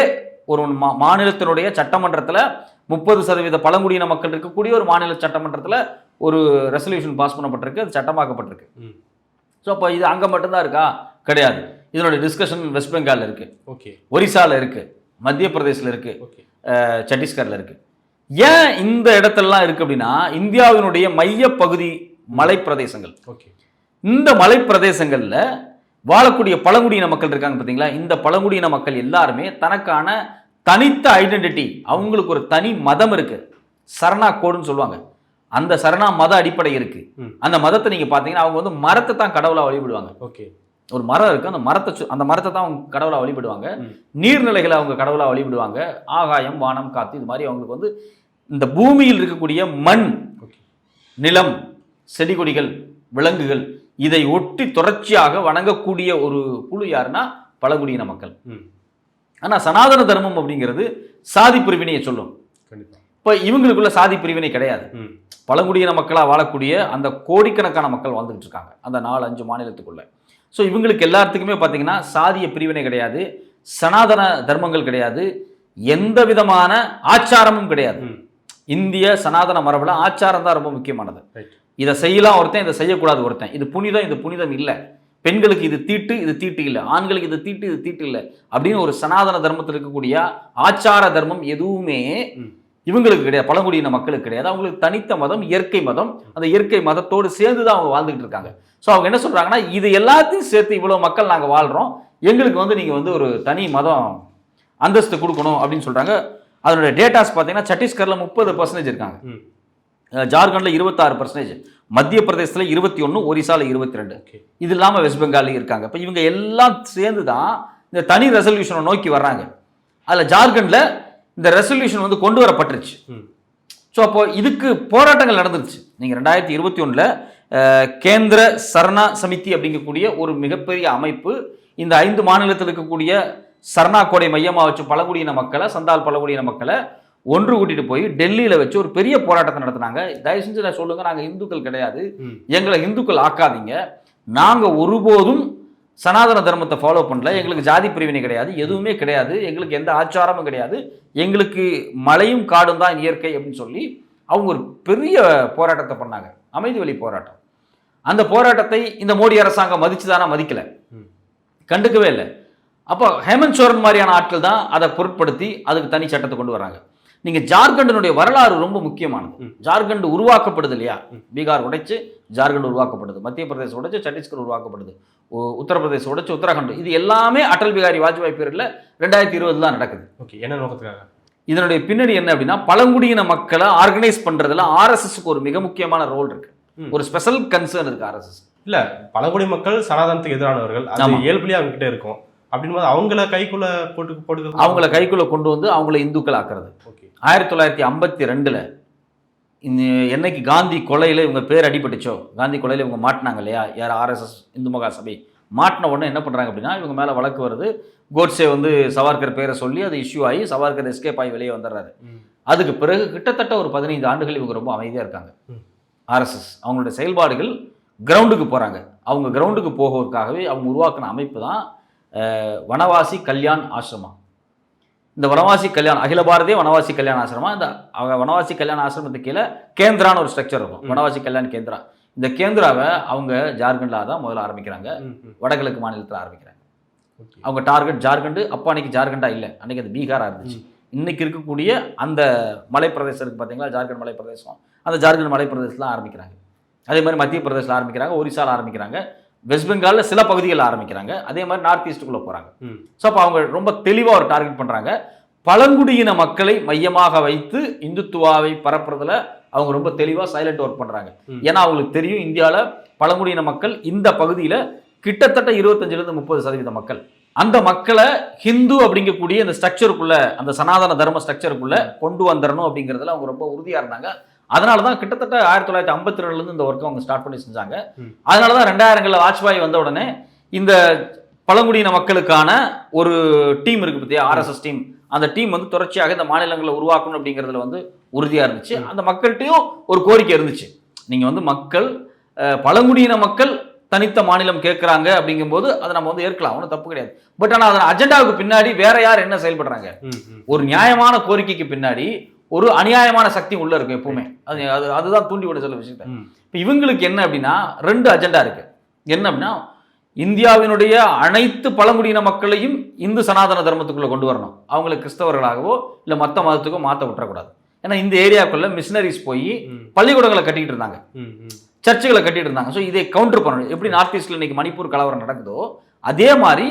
ஒரு மாநிலத்தினுடைய சட்டமன்றத்தில் 30% பழங்குடியின மக்கள் இருக்கக்கூடிய ஒரு மாநில சட்டமன்றத்தில் ஒரு ரெசல்யூஷன் பாஸ் பண்ணப்பட்டிருக்கு, அது சட்டமாக்கப்பட்டிருக்கு. ஸோ அப்போ இது அங்கே மட்டும்தான் இருக்கா? கிடையாது. இதனுடைய டிஸ்கஷன் வெஸ்ட் பெங்காலில் இருக்குது, ஓகே, ஒரிசாவில் இருக்குது, மத்திய பிரதேசில் இருக்குது, சத்தீஸ்கரில் இருக்குது. ஏன் இந்த இடத்துலலாம் இருக்குது அப்படின்னா, இந்தியாவினுடைய மையப்பகுதி மலைப்பிரதேசங்கள். ஓகே, இந்த மலைப்பிரதேசங்களில் வாழக்கூடிய பழங்குடியின மக்கள் இருக்காங்க பார்த்தீங்களா, இந்த பழங்குடியின மக்கள் எல்லாருமே தனக்கான தனித்த ஐடென்டிட்டி, அவங்களுக்கு ஒரு தனி மதம் இருக்குது, சரணா கோடுன்னு சொல்லுவாங்க. அந்த சரணா மத அடிப்படை இருக்கு. அந்த மதத்தை நீங்க பாத்தீங்கன்னா அவங்க வந்து மரத்தை தான் கடவுளா வழிபடுவாங்க. ஓகே, ஒரு மரம் இருக்கு, அந்த மரத்தை தான் அவங்க கடவுளா வழிபடுவாங்க. நீர்நிலைகளை அவங்க கடவுளா வழிபடுவாங்க. ஆகாயம், வானம், காத்து, இது மாதிரி அவங்களுக்கு வந்து இந்த பூமியில் இருக்கக்கூடிய மண், நிலம், செடி கொடிகள், விலங்குகள், இதை ஒட்டி தொடர்ச்சியாக வணங்கக்கூடிய ஒரு குழு யாருன்னா பழங்குடியின மக்கள். ஆனா சனாதன தர்மம் அப்படிங்கிறது சாதி பிரிவினையை சொல்லும். இப்போ இவங்களுக்குள்ள சாதி பிரிவினை கிடையாது. பழங்குடியின மக்களாக வாழக்கூடிய அந்த கோடிக்கணக்கான மக்கள் வாழ்ந்துகிட்டு இருக்காங்க அந்த 4-5 மாநிலத்துக்குள்ள. ஸோ இவங்களுக்கு எல்லாத்துக்குமே பார்த்தீங்கன்னா சாதிய பிரிவினை கிடையாது. சனாதன தர்மங்கள் கிடையாது, எந்த விதமான ஆச்சாரமும் கிடையாது. இந்திய சனாதன மரபுல ஆச்சாரம் தான் ரொம்ப முக்கியமானது. இதை செய்யலாம் ஒருத்தன், இதை செய்யக்கூடாது ஒருத்தன், இது புனிதம், இது புனிதம் இல்லை, பெண்களுக்கு இது தீட்டு, இது தீட்டு இல்லை, ஆண்களுக்கு இது தீட்டு, இது தீட்டு இல்லை அப்படின்னு ஒரு சனாதன தர்மத்தில் இருக்கக்கூடிய ஆச்சார தர்மம் எதுவுமே இவங்களுக்கு கிடையாது, பழங்குடியின மக்களுக்கு கிடையாது. அவங்களுக்கு தனித்த மதம் இயற்கை மதம். அந்த இயற்கை மதத்தோடு சேர்ந்து தான் அவங்க வாழ்ந்துகிட்டு இருக்காங்க. ஸோ அவங்க என்ன சொல்றாங்கன்னா, இது எல்லாத்தையும் சேர்த்து இவ்வளோ மக்கள் நாங்கள் வாழ்கிறோம், எங்களுக்கு வந்து நீங்கள் வந்து ஒரு தனி மதம் அந்தஸ்து கொடுக்கணும் அப்படின்னு சொல்றாங்க. அதனுடைய டேட்டாஸ் பார்த்தீங்கன்னா சத்தீஸ்கரில் 30% இருக்காங்க, ஜார்க்கண்டில் 26%, மத்திய பிரதேசத்தில் 21, ஒரிசாவில் 22, இது இல்லாமல் வெஸ்ட் பெங்காலில் இருக்காங்க. இப்போ இவங்க எல்லாம் சேர்ந்து தான் இந்த தனி ரெசல்யூஷனை நோக்கி வர்றாங்க. அதில் ஜார்க்கண்டில் இந்த ரெசல்யூஷன் வந்து கொண்டு வரப்பட்டுருச்சு. ஸோ அப்போ இதுக்கு போராட்டங்கள் நடந்துருச்சு. நீங்கள் 2021 கேந்திர சரணா சமிதி அப்படிங்கக்கூடிய ஒரு மிகப்பெரிய அமைப்பு இந்த 5 மாநிலத்தில் இருக்கக்கூடிய சரணா கோடை மையமாக வச்சு பழங்குடியின மக்களை, சந்தால் பழங்குடியின மக்களை ஒன்று கூட்டிட்டு போய் டெல்லியில் வச்சு ஒரு பெரிய போராட்டத்தை நடத்தினாங்க. தயவு செஞ்சு நான் சொல்லுங்க, நாங்கள் இந்துக்கள் கிடையாது, எங்களை இந்துக்கள் ஆக்காதீங்க, நாங்கள் ஒருபோதும் சனாதன தர்மத்தை ஃபாலோ பண்ணல, எங்களுக்கு ஜாதி பிரிவினை கிடையாது, எதுவுமே கிடையாது, எங்களுக்கு எந்த ஆச்சாரமும் கிடையாது, எங்களுக்கு மலையும் காடும் தான் இயற்கை அப்படின்னு சொல்லி அவங்க ஒரு பெரிய போராட்டத்தை பண்ணாங்க, அமைதி வழி போராட்டம். அந்த போராட்டத்தை இந்த மோடி அரசாங்கம் மதிச்சுதானா? மதிக்கல, கண்டுக்கவே இல்லை. அப்போ ஹேமந்த் சோரன் மாதிரியான ஆட்கள் தான் அதை பொருட்படுத்தி அதுக்கு தனி சட்டத்தை கொண்டு வராங்க. நீங்க ஜார்க்கண்டினுடைய வரலாறு ரொம்ப முக்கியமானது. ஜார்க்கண்ட் உருவாக்கப்படுது இல்லையா, பீகார் உடைச்சு ஜார்க்கண்ட் உருவாக்கப்படுது, மத்திய பிரதேசம் உடைச்சு சத்தீஸ்கர் உருவாக்கப்படுது, உத்தரப்பிரதேசம் உடைச்சு உத்தரகாண்ட், இது எல்லாமே அடல் பிகாரி வாஜ்பாய் பீரியட்ல 2020 தான் நடக்குது. என்ன நோக்கத்துக்காக? இதனுடைய பின்னணி என்ன அப்படின்னா, பழங்குடியின மக்களை ஆர்கனைஸ் பண்றதுல ஆர்எஸ்எஸ்க்கு ஒரு மிக முக்கியமான ரோல் இருக்கு, ஒரு ஸ்பெஷல் கன்சர்ன் இருக்கு ஆர்எஸ்எஸ். இல்ல, பழங்குடி மக்கள் சனாதனத்துக்கு எதிரானவர்கள், அது இயல்புலயே அவங்க கிட்ட இருக்கும். அப்படின்போது அவங்கள கைக்குள்ள போட்டு அவங்கள கைக்குள்ள கொண்டு வந்து அவங்கள இந்துக்கள் ஆக்குறது. 1952 என்னைக்கு காந்தி கொலையில் இவங்க பேர் அடிபட்டுச்சோ, காந்தி கொலையில் இவங்க மாட்டினாங்க இல்லையா, யார் ஆர்எஸ்எஸ் இந்து மகா சபை மாட்டின உடனே என்ன பண்ணுறாங்க அப்படின்னா, இவங்க மேலே வழக்கு வருது. கோட்ஸே வந்து சவார்கர் பேரை சொல்லி அது இஷ்யூ ஆகி சவார்கர் எஸ்கேப் ஆகி வெளியே வந்துடுறாரு. அதுக்கு பிறகு கிட்டத்தட்ட ஒரு 15 ஆண்டுகள் இவங்க ரொம்ப அமைதியாக இருக்காங்க. ஆர்எஸ்எஸ் அவங்களுடைய செயல்பாடுகள் கிரவுண்டுக்கு போகிறாங்க. அவங்க கிரவுண்டுக்கு போகிறதுக்காகவே அவங்க உருவாக்கின அமைப்பு தான் வனவாசி கல்யாண் ஆசிரமா. இந்த வனவாசி கல்யாண் அகில பாரதிய வனவாசி கல்யாண ஆசிரமா, இந்த வனவாசி கல்யாண ஆசிரமத்துக்கு கீழே கேந்திரான்னு ஒரு ஸ்ட்ரக்சர் இருக்கும், வனவாசி கல்யாண் கேந்திரா. இந்த கேந்திராவை அவங்க ஜார்க்கண்டில் தான் முதல்ல ஆரம்பிக்கிறாங்க, வடகிழக்கு மாநிலத்தில் ஆரம்பிக்கிறாங்க. அவங்க டார்கெட் ஜார்க்கண்டு. அப்போ அன்னைக்கு ஜார்க்கண்டா இல்லை, அன்னைக்கு அது பீகாராக இருந்துச்சு. இன்னைக்கு இருக்கக்கூடிய அந்த மலைப்பிரதேசம் இருக்குது பார்த்தீங்களா, ஜார்க்கண்ட் மலைப்பிரதேசம், அந்த ஜார்க்கண்ட் மலைப்பிரதேசத்தில் ஆரம்பிக்கிறாங்க. அதே மாதிரி மத்திய பிரதேசத்தில் ஆரம்பிக்கிறாங்க, ஒரிசாவில் ஆரம்பிக்கிறாங்க, வெஸ்ட் பெங்காலில் சில பகுதிகளில் ஆரம்பிக்கிறாங்க, அதே மாதிரி நார்த் ஈஸ்ட்டுக்குள்ளே போகிறாங்க. ஸோ அப்போ அவங்க ரொம்ப தெளிவாக ஒரு டார்கெட் பண்ணுறாங்க. பழங்குடியின மக்களை மையமாக வைத்து இந்துத்துவாவை பரப்புறதுல அவங்க ரொம்ப தெளிவாக சைலண்ட் ஒர்க் பண்ணுறாங்க. ஏன்னா அவங்களுக்கு தெரியும், இந்தியாவில் பழங்குடியின மக்கள் இந்த பகுதியில் கிட்டத்தட்ட 25-30% மக்கள். அந்த மக்களை ஹிந்து அப்படிங்கக்கூடிய இந்த ஸ்ட்ரக்சருக்குள்ள, அந்த சனாதன தர்ம ஸ்ட்ரக்சருக்குள்ள கொண்டு வந்துடணும் அப்படிங்கிறதுல அவங்க ரொம்ப உறுதியாக இருந்தாங்க. அதனால தான் கிட்டத்தட்ட 1952 இந்த ஒர்க்கை அவங்க ஸ்டார்ட் பண்ணி செஞ்சாங்க. அதனால தான் 2000 வாஜ்பாய் வந்த உடனே இந்த பழங்குடியின மக்களுக்கான ஒரு டீம் இருக்கு பத்தியா, ஆர்எஸ்எஸ் டீம், அந்த டீம் வந்து தொடர்ச்சியாக இந்த மாநிலங்களை உருவாக்கணும் அப்படிங்கிறதுல வந்து உறுதியாக இருந்துச்சு. அந்த மக்கள்கிட்டையும் ஒரு கோரிக்கை இருந்துச்சு, நீங்கள் வந்து மக்கள் பழங்குடியின மக்கள் தனித்த மாநிலம் கேட்குறாங்க அப்படிங்கும்போது அதை நம்ம வந்து ஏற்கலாம், ஒன்றும் தப்பு கிடையாது. பட் ஆனால் அதன் அஜெண்டாவுக்கு பின்னாடி வேற யார் என்ன செயல்படுறாங்க, ஒரு நியாயமான கோரிக்கைக்கு பின்னாடி ஒரு அநியாயமான சக்தி உள்ள இருக்கும் எப்பவுமே. அதுதான் தூண்டி விட சில விஷயத்த. இப்போ இவங்களுக்கு என்ன அப்படின்னா 2 அஜெண்டா இருக்கு. என்ன அப்படின்னா, இந்தியாவினுடைய அனைத்து பழங்குடியின மக்களையும் இந்து சனாதன தர்மத்துக்குள்ள கொண்டு வரணும், அவங்களை கிறிஸ்தவர்களாகவோ இல்லை மற்ற மதத்துக்கோ மாற்ற விட்டுறக்கூடாது. ஏன்னா இந்த ஏரியாக்குள்ள மிஷினரிஸ் போய் பள்ளிக்கூடங்களை கட்டிட்டு இருந்தாங்க, சர்ச்சுகளை கட்டிட்டு இருந்தாங்க. ஸோ இதை கவுண்டர் பண்ணணும். எப்படி நார்த் ஈஸ்ட்ல இன்னைக்கு மணிப்பூர் கலவரம் நடக்குதோ அதே மாதிரி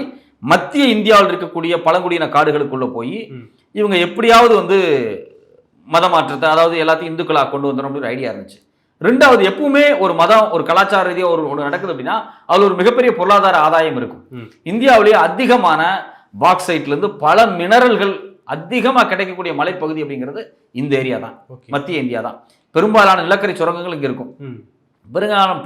மத்திய இந்தியாவில் இருக்கக்கூடிய பழங்குடியின காடுகளுக்குள்ள போய் இவங்க எப்படியாவது வந்து மத மாற்றத்தை, அதாவது எல்லாத்தையும் இந்துக்களாக கொண்டு வந்துடும் அப்படின்னு ஒரு ஐடியா இருந்துச்சு. 2வது, எப்பவுமே ஒரு மதம் ஒரு கலாச்சார ரீதியாக ஒன்று நடக்குது அப்படின்னா அது ஒரு மிகப்பெரிய பொருளாதார ஆதாயம் இருக்கும். இந்தியாவிலேயே அதிகமான பாக்சைட்லேருந்து பல மினரல்கள் அதிகமாக கிடைக்கக்கூடிய மலைப்பகுதி அப்படிங்கிறது இந்த ஏரியா தான், மத்திய இந்தியா தான். பெரும்பாலான நிலக்கரி சுரங்கங்கள் இங்கே இருக்கும்.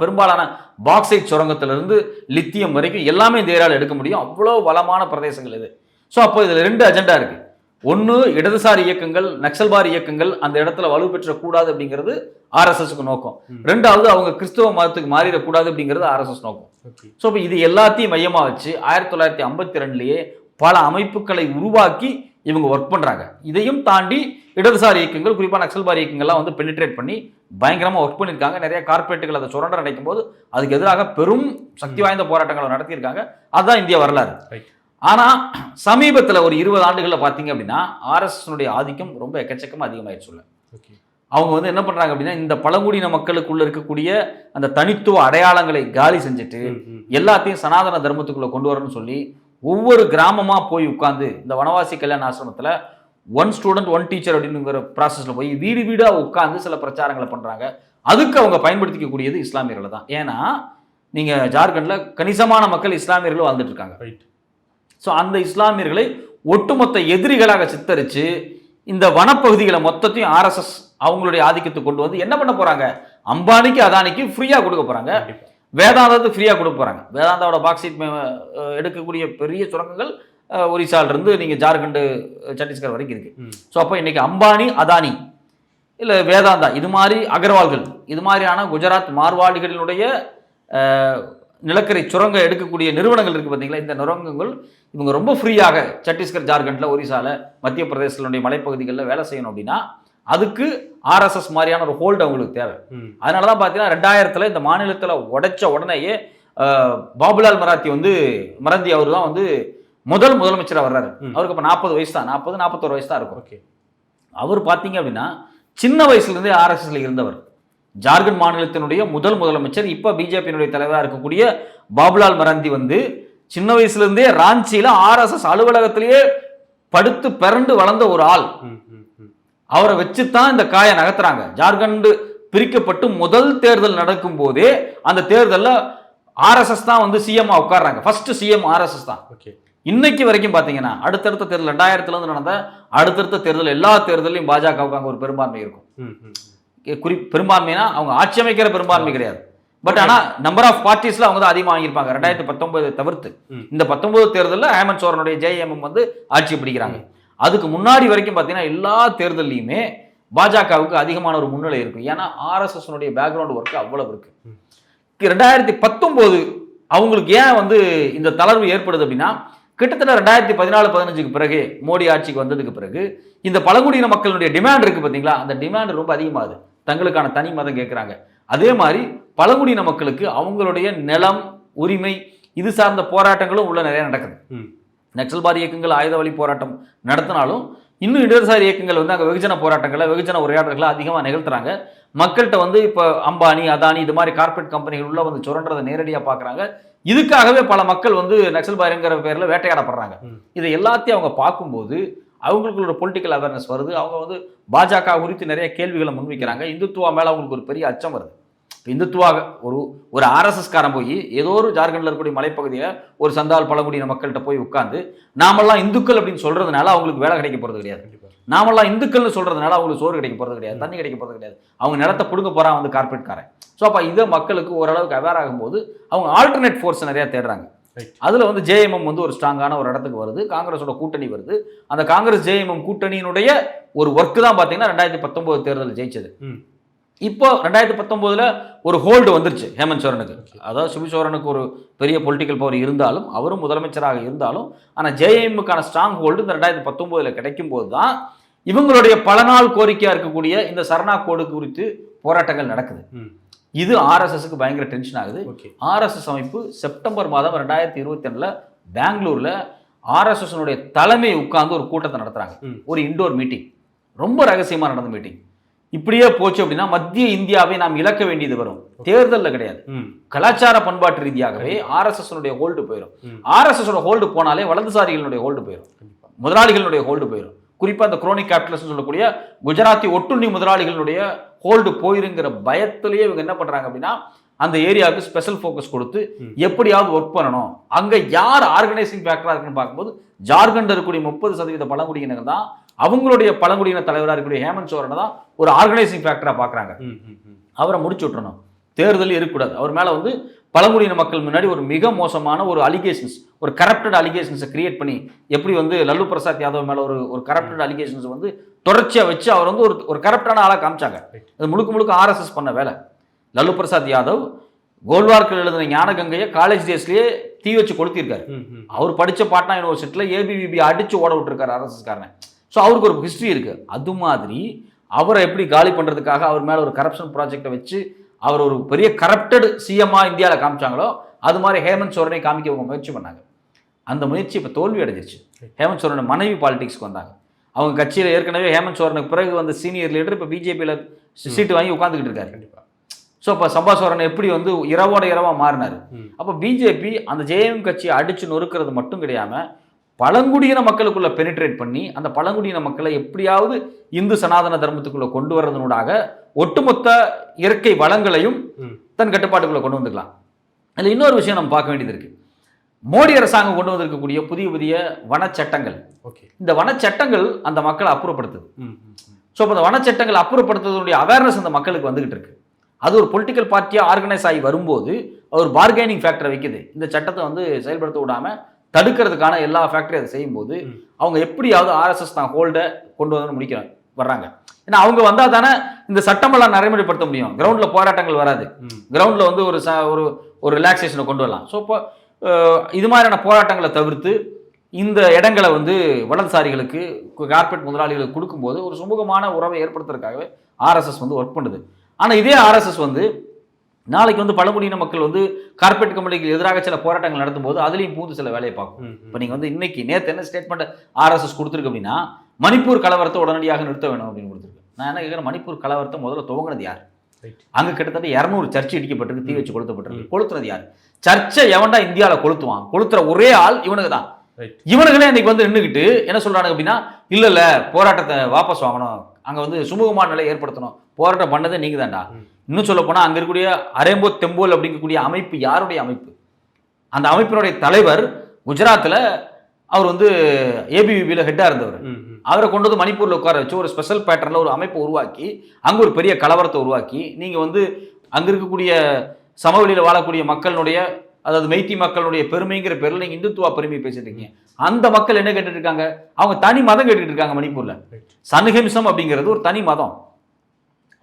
பெரும்பாலான பாக்சைட் சுரங்கத்திலிருந்து லித்தியம் வரைக்கும் எல்லாமே இந்த ஏரியாவில் எடுக்க முடியும். அவ்வளோ வளமான பிரதேசங்கள் இது. ஸோ அப்போ இதில் 2 அஜெண்டா இருக்கு. ஒன்று, இடதுசாரி இயக்கங்கள், நக்சல்பாரி இயக்கங்கள் அந்த இடத்துல வலுப்பெற்றக்கூடாது அப்படிங்கிறது ஆர்எஸ்எஸ்க்கு நோக்கம். 2வது, அவங்க கிறிஸ்தவ மதத்துக்கு மாறிடக்கூடாது அப்படிங்கிறது ஆர்எஸ்எஸ் நோக்கம். ஸோ இப்போ இது எல்லாத்தையும் மையமாக வச்சு 1952 பல அமைப்புகளை உருவாக்கி இவங்க ஒர்க் பண்ணுறாங்க. இதையும் தாண்டி இடதுசாரி இயக்கங்கள், குறிப்பாக நக்சல்பாரி இயக்கங்கள்லாம் வந்து பெனிட்ரேட் பண்ணி பயங்கரமாக ஒர்க் பண்ணியிருக்காங்க. நிறைய கார்பரேட்டுகள் அதை சுரண்ட நினைக்கும் போது அதுக்கு எதிராக பெரும் சக்தி வாய்ந்த போராட்டங்களை நடத்தியிருக்காங்க. அதுதான் இந்திய வரலாறு. ஆனால் சமீபத்தில் ஒரு 20 ஆண்டுகளில் பார்த்தீங்க அப்படின்னா ஆர்எஸ்எஸ்னுடைய ஆதிக்கம் ரொம்ப எக்கச்சக்கமாக அதிகமாகிடுச்சு. சொல்ல அவங்க வந்து என்ன பண்ணுறாங்க அப்படின்னா இந்த பழங்குடியின மக்களுக்குள்ள இருக்கக்கூடிய அந்த தனித்துவ அடையாளங்களை காலி செஞ்சுட்டு எல்லாத்தையும் சனாதன தர்மத்துக்குள்ளே கொண்டு வரணும்னு சொல்லி ஒவ்வொரு கிராமமாக போய் உட்காந்து இந்த வனவாசி கல்யாண ஆசிரமத்தில் 1 ஸ்டூடெண்ட் 1 டீச்சர் அப்படிங்கிற ப்ராசஸில் போய் வீடு வீடாக உட்காந்து சில பிரச்சாரங்களை பண்ணுறாங்க. அதுக்கு அவங்க பயன்படுத்திக்கக்கூடியது இஸ்லாமியர்களை தான். ஏன்னா நீங்கள் ஜார்க்கண்டில் கணிசமான மக்கள் இஸ்லாமியர்கள் வாழ்ந்துட்டு இருக்காங்க. ஸோ அந்த இஸ்லாமியர்களை ஒட்டுமொத்த எதிரிகளாக சித்தரித்து இந்த வனப்பகுதிகளை மொத்தத்தையும் ஆர்எஸ்எஸ் அவங்களுடைய ஆதிக்கத்துக்கு கொண்டு வந்து என்ன பண்ண போகிறாங்க, அம்பானிக்கு அதானிக்கு ஃப்ரீயாக கொடுக்க போகிறாங்க. வேதாந்தாவுக்கு ஃப்ரீயாக கொடுக்க போகிறாங்க. வேதாந்தாவோட பாக்ஸைட் எடுக்கக்கூடிய பெரிய சுரங்கங்கள் ஒரிசாலிருந்து நீங்கள் ஜார்க்கண்டு சத்தீஸ்கர் வரைக்கும் இருக்குது. ஸோ அப்போ இன்றைக்கி அம்பானி அதானி இல்லை வேதாந்தா இது மாதிரி அகர்வால்கள் இது மாதிரியான குஜராத் மார்வாடிகளினுடைய நிலக்கரி சுரங்க எடுக்கக்கூடிய நிறுவனங்கள் இருக்குது பார்த்தீங்களா, இந்த நிறுவனங்கள் இவங்க ரொம்ப ஃப்ரீயாக சத்தீஸ்கர் ஜார்க்கண்டில் ஒரிசாவில் மத்திய பிரதேசத்தினுடைய மலைப்பகுதிகளில் வேலை செய்யணும் அப்படின்னா அதுக்கு ஆர்எஸ்எஸ் மாதிரியான ஒரு ஹோல்டு அவங்களுக்கு தேவை. அதனால தான் பார்த்தீங்கன்னா 2000 இந்த மாநிலத்தில் உடைச்ச உடனேயே பாபுலால் மராந்தி அவர் தான் வந்து முதலமைச்சராக வர்றாரு. அவருக்கு இப்போ 40 வயசு தான், 41 வயசு தான் இருக்கும். அவர் பார்த்தீங்க அப்படின்னா சின்ன வயசுலேருந்தே ஆர்எஸ்எஸ்ல இருந்தவர். ஜார்க்கண்ட் மாநிலத்தினுடைய முதலமைச்சர். இப்போ பிஜேபியினுடைய தலைவராக இருக்கக்கூடிய பாபுலால் மராந்தி வந்து சின்ன வயசுலேருந்தே ராஞ்சியில் ஆர்எஸ்எஸ் அலுவலகத்திலேயே படுத்து பிறண்டு வளர்ந்த ஒரு ஆள். அவரை வச்சு தான் இந்த காயை நகர்த்துறாங்க. ஜார்க்கண்ட் பிரிக்கப்பட்டு முதல் தேர்தல் நடக்கும் போதே அந்த தேர்தலில் ஆர்எஸ்எஸ் தான் வந்து சிஎம் உட்கார்றாங்க. ஃபர்ஸ்ட் சிஎம் ஆர்எஸ்எஸ் தான். இன்னைக்கு வரைக்கும் பார்த்தீங்கன்னா அடுத்தடுத்த தேர்தல் 2000 நடந்த அடுத்தடுத்த தேர்தல் எல்லா தேர்தலையும் பாஜகவுக்கு அங்கே ஒரு பெரும்பான்மை இருக்கும். பெரும்பான்மைனா அவங்க ஆட்சி அமைக்கிற பெரும்பான்மை கிடையாது. பட் ஆனால் நம்பர் ஆஃப் பார்ட்டிஸ்ல அவங்க தான் அதிகமாக வாங்கியிருப்பாங்க. 2019 தவிர்த்து இந்த 19 தேர்தலில் ஹேமந்த் சோரனுடைய ஜேஎம்எம் வந்து ஆட்சி பிடிக்கிறாங்க. அதுக்கு முன்னாடி வரைக்கும் பார்த்தீங்கன்னா எல்லா தேர்தலையுமே பாஜகவுக்கு அதிகமான ஒரு முன்னிலை இருக்கும். ஏன்னா ஆர்எஸ்எஸ் பேக்ரவுண்ட் ஒர்க் அவ்வளவு இருக்கு. 2019 அவங்களுக்கு ஏன் வந்து இந்த தளர்வு ஏற்படுது அப்படின்னா கிட்டத்தட்ட 2014-15 பிறகு மோடி ஆட்சிக்கு வந்ததுக்கு பிறகு இந்த பழங்குடியின மக்களுடைய டிமாண்ட் இருக்கு பார்த்தீங்களா, அந்த டிமாண்ட் ரொம்ப அதிகமாகுது. தங்களுக்கான தனி மதம் கேட்குறாங்க. அதே மாதிரி பழங்குடியின மக்களுக்கு அவங்களுடைய நிலம் உரிமை இது சார்ந்த போராட்டங்களும் உள்ள நிறைய நடக்குது. நக்சல்பாரி இயக்கங்கள் ஆயுத வழி போராட்டம் நடத்தினாலும் இன்னும் இடதுசாரி இயக்கங்கள் வந்து அங்கே வெகுஜன போராட்டங்களை வெகுஜன உரையாடல்களை அதிகமாக நிகழ்த்துறாங்க. மக்கள்கிட்ட வந்து இப்போ அம்பானி அதானி இது மாதிரி கார்பரேட் கம்பெனிகள் உள்ள வந்து சுரண்டதை நேரடியாக பார்க்குறாங்க. இதுக்காகவே பல மக்கள் வந்து நக்சல்பாரிங்கிற பேரில் வேட்டையாடப்படுறாங்க. இதை எல்லாத்தையும் அவங்க பார்க்கும்போது அவங்களுக்கு ஒரு பொலிட்டிக்கல் அவேர்னஸ் வருது. அவங்க வந்து பாஜக குறித்து நிறைய கேள்விகளை முன்வைக்கிறாங்க. இந்துத்துவா மேலே அவங்களுக்கு ஒரு பெரிய அச்சம் வருது. இந்துத்துவா ஒரு ஆர்எஸ்எஸ்காரன் போய் ஏதோ ஒரு ஜார்க்கண்டில் இருக்கக்கூடிய மலைப்பகுதியில் ஒரு சந்தால் பழங்குடியின மக்கள்கிட்ட போய் உட்காந்து நாமெல்லாம் இந்துக்கள் அப்படின்னு சொல்றதுனால அவங்களுக்கு வேலை கிடைக்க போகிறது கிடையாது. நாமெல்லாம் இந்துக்கள்னு சொல்றதுனால அவங்களுக்கு சோறு கிடைக்க போகிறது கிடையாது, தண்ணி கிடைக்க போகிறது கிடையாது. அவங்க நிலத்தை பிடுங்க போறான் வந்து கார்பரேட்காரன். ஸோ அப்போ இதை மக்களுக்கு ஓரளவுக்கு அவேர் ஆகும்போது அவங்க ஆல்டர்னேட் ஃபோர்ஸ் நிறையா தேடுறாங்க. அதில் வந்து ஜேஎம்எம் வந்து ஒரு ஸ்ட்ராங்கான ஒரு இடத்துக்கு வருது. காங்கிரஸோட கூட்டணி வருது. அந்த காங்கிரஸ் ஜேஎம்எம் கூட்டணியினுடைய ஒரு ஒர்க்கு தான் பார்த்தீங்கன்னா 2019 தேர்தலில் ஜெயிச்சது. இப்போ 2019 ஒரு ஹோல்டு வந்துருச்சு ஹேமந்த் சோரனுக்கு. அதாவது சிபு சோரனுக்கு ஒரு பெரிய பொலிட்டிக்கல் பவர் இருந்தாலும் அவரும் முதலமைச்சராக இருந்தாலும் ஆனால் ஜேஎம்முக்கான ஸ்ட்ராங் ஹோல்டு இந்த 2019 கிடைக்கும் போது தான் இவங்களுடைய பல நாள் கோரிக்கையாக இருக்கக்கூடிய இந்த சரணா கோடு குறித்து போராட்டங்கள் நடக்குது. இது ஆர்எஸ்எஸ்க்கு பயங்கர டென்ஷன் ஆகுது. ஆர்எஸ்எஸ் அமைப்பு செப்டம்பர் மாதம் 2022 பெங்களூர்ல ஆர்எஸ்எஸ் தலைமை உட்கார்ந்து ஒரு கூட்டத்தை நடத்துறாங்க. ஒரு இண்டோர் மீட்டிங், ரொம்ப ரகசியமா நடந்த மீட்டிங். இப்படியே போச்சு அப்படின்னா மத்திய இந்தியாவை நாம் இழக்க வேண்டியது வரும். தேர்தலில் கிடையாது, கலாச்சார பண்பாட்டு ரீதியாகவே ஆர்எஸ்எஸ் ஹோல்டு போயிடும். ஆர்எஸ்எஸ் ஹோல்டு போனாலே வலதுசாரிகளுடைய ஹோல்டு போயிடும், முதலாளிகளுடைய ஹோல்டு போயிடும். குறிப்பாக அந்த குரோனிக் கேபிட்டலிஸ்ட் சொல்லக்கூடிய குஜராத்தி ஒட்டுண்ணி முதலாளிகளுடைய ஹோல்டு போயிருங்கிற பயத்திலேயே இவங்க என்ன பண்றாங்க அப்படின்னா அந்த ஏரியாவுக்கு ஸ்பெஷல் ஃபோக்கஸ் கொடுத்து எப்படியாவது ஒர்க் பண்ணணும். அங்க யார் ஆர்கனைசிங் ஃபேக்டரா இருக்குன்னு பார்க்கும்போது ஜார்க்கண்ட் இருக்கக்கூடிய 30% பழங்குடியினர் தான் அவங்களுடைய பழங்குடியின தலைவராக இருக்கக்கூடிய ஹேமந்த் சோரனை தான் ஒரு ஆர்கனைசிங் ஃபேக்டரா பார்க்குறாங்க. அவரை முடிச்சு விட்டுறணும், தேர்தல் இருக்கக்கூடாது. அவர் மேலே வந்து பழங்குடியின மக்கள் முன்னாடி ஒரு மிக மோசமான ஒரு அலிகேஷன்ஸ், ஒரு கரப்டட் அலிகேஷன்ஸை கிரியேட் பண்ணி எப்படி வந்து லல்லு பிரசாத் யாதவ் மேலே ஒரு கரப்டட் அலிகேஷன்ஸ் வந்து தொடர்ச்சியாக வச்சு அவர் வந்து ஒரு கரப்டான ஆளாக காமிச்சாங்க. அது முழுக்க ஆர்எஸ்எஸ் பண்ண வேலை. லல்லு பிரசாத் யாதவ் கோல்வார்க்கில் எழுதின ஞானகங்கையை காலேஜ் டேஸ்லயே தீ வச்சு கொளுத்திருக்காரு. அவர் படிச்ச பாட்னா யூனிவர்சிட்டியில் ஏபிவிபி அடிச்சு ஓட விட்டுருக்காரு ஆர்எஸ்எஸ்காரனை. ஸோ அவருக்கு ஒரு ஹிஸ்ட்ரி இருக்கு. அது மாதிரி அவரை எப்படி காலி பண்றதுக்காக அவர் மேல ஒரு கரப்ஷன் ப்ராஜெக்டை வச்சு அவர் ஒரு பெரிய கரப்டட் சிஎம்மா இந்தியாவில் காமிச்சாங்களோ அது மாதிரி ஹேமந்த் சோரனை காமிக்க முயற்சி பண்ணாங்க. அந்த முயற்சி இப்போ தோல்வி அடைஞ்சிருச்சு. ஹேமந்த் சோரன் மனைவி பாலிடிக்ஸ்க்கு வந்தாங்க. அவங்க கட்சியில் ஏற்கனவே ஹேமந்த் சோரனுக்கு பிறகு வந்து சீனியர் லீடர் இப்போ பிஜேபியில் சீட்டு வாங்கி உட்காந்துக்கிட்டு இருக்காரு. கண்டிப்பாக. ஸோ இப்போ சம்பா சோரன் எப்படி வந்து இரவோட இரவாக மாறினார். அப்போ பிஜேபி அந்த ஜேஎம் கட்சியை அடித்து நொறுக்கிறது மட்டும் கிடையாமல் பழங்குடியின மக்களுக்குள்ள பெனிட்ரேட் பண்ணி அந்த பழங்குடியின மக்களை எப்படியாவது இந்து சனாதன தர்மத்துக்குள்ள கொண்டு வர்றதுனூடாக ஒட்டுமொத்த இயற்கை வளங்களையும் தன் கட்டுப்பாட்டுக்குள்ள கொண்டு வந்துக்கலாம். அதில் இன்னொரு விஷயம் நம்ம பார்க்க வேண்டியது இருக்கு. மோடி அரசாங்கம் கொண்டு வந்திருக்கக்கூடிய புதிய புதிய வனச்சட்டங்கள், இந்த வனச்சட்டங்கள் அந்த மக்களை அப்புறப்படுத்துது. ஸோ இப்போ இந்த வனச்சட்டங்கள் அப்புறப்படுத்துவதனுடைய அவேர்னஸ் அந்த மக்களுக்கு வந்துகிட்டு இருக்கு. அது ஒரு பொலிட்டிக்கல் பார்ட்டியாக ஆர்கனைஸ் ஆகி வரும்போது ஒரு பார்கெனிங் ஃபேக்டரை வைக்குது. இந்த சட்டத்தை வந்து செயல்படுத்த விடாமல் தடுக்கிறதுக்கான எல்லா ஃபேக்டரி அதை செய்யும்போது அவங்க எப்படியாவது ஆர்எஸ்எஸ் தான் ஹோல்டை கொண்டு வந்து வர்றாங்க. ஏன்னா அவங்க வந்தால் தானே இந்த சட்டமெல்லாம் நடைமுறைப்படுத்த முடியும். கிரவுண்டில் போராட்டங்கள் வராது. கிரவுண்டில் வந்து ஒரு ரிலாக்ஸேஷனை கொண்டு வரலாம். ஸோ இப்போ இது மாதிரியான போராட்டங்களை தவிர்த்து இந்த இடங்களை வந்து வலதுசாரிகளுக்கு கார்பரேட் முதலாளிகளுக்கு கொடுக்கும்போது ஒரு சுமூகமான உறவை ஏற்படுத்துறதுக்காகவே ஆர்எஸ்எஸ் வந்து ஒர்க் பண்ணுது. ஆனால் இதே ஆர்எஸ்எஸ் வந்து நாளைக்கு வந்து பழங்குடியின மக்கள் வந்து கார்பரேட் கம்பெனிக்கு எதிராக சில போராட்டங்கள் நடத்தும் போது அதுலேயும் பூந்து சில வேலையை பார்க்கும். இப்போ நீங்கள் வந்து இன்னைக்கு நேற்று என்ன ஸ்டேட்மெண்ட் ஆர்எஸ்எஸ் கொடுத்துருக்கு அப்படின்னா மணிப்பூர் கலவரத்தை உடனடியாக நிறுத்த வேணும் அப்படின்னு கொடுத்துருக்கு. நான் என்ன கேட்குறேன், மணிப்பூர் கலவரத்தை முதல்ல துவங்கினது யார்? அங்கே கிட்டத்தட்ட 200 சர்ச்சை இடிக்கப்பட்டிருக்கு, தீ வச்சு கொளுத்தப்பட்டிருக்கு. கொளுத்துனது யார்? சர்ச்சை எவன்டா இந்தியாவில் கொளுத்துவான்? கொளுத்துற ஒரே ஆள் இவனுக்கு தான். இவனுங்களே இன்னைக்கு வந்து நின்றுக்கிட்டு என்ன சொல்றாங்க அப்படின்னா, இல்ல போராட்டத்தை வாபஸ் வாங்கணும், அங்க வந்து சுமூகமான நிலை ஏற்படுத்தணும், போராட்டம் பண்ணதே நீங்க தான்டா. இன்னும் சொல்ல போனா அங்க இருக்கக்கூடிய அரேம்போ தெம்போல் அப்படிங்கக்கூடிய அமைப்பு யாருடைய அமைப்பு? அந்த அமைப்பினுடைய தலைவர் குஜராத்தில் அவர் வந்து ஏபிவிபியில் ஹெட்டாக இருந்தவர். அவரை கொண்டு வந்து மணிப்பூரில் உட்கார வச்சு ஒரு ஸ்பெஷல் பேட்டர்னில் ஒரு அமைப்பை உருவாக்கி அங்கே ஒரு பெரிய கலவரத்தை உருவாக்கி நீங்கள் வந்து அங்கே இருக்கக்கூடிய சமவெளியில் வாழக்கூடிய மக்களுடைய, அதாவது மெய்த்தி மக்களுடைய பெருமைங்கிற பேரில் நீங்கள் இந்துத்துவா பெருமை பேசிட்டு இருக்கீங்க. அந்த மக்கள் என்ன கேட்டுட்டு இருக்காங்க? அவங்க தனி மதம் கேட்டுட்டு இருக்காங்க. மணிப்பூரில் சன்ஹிம்சம் அப்படிங்கிறது ஒரு தனி மதம்.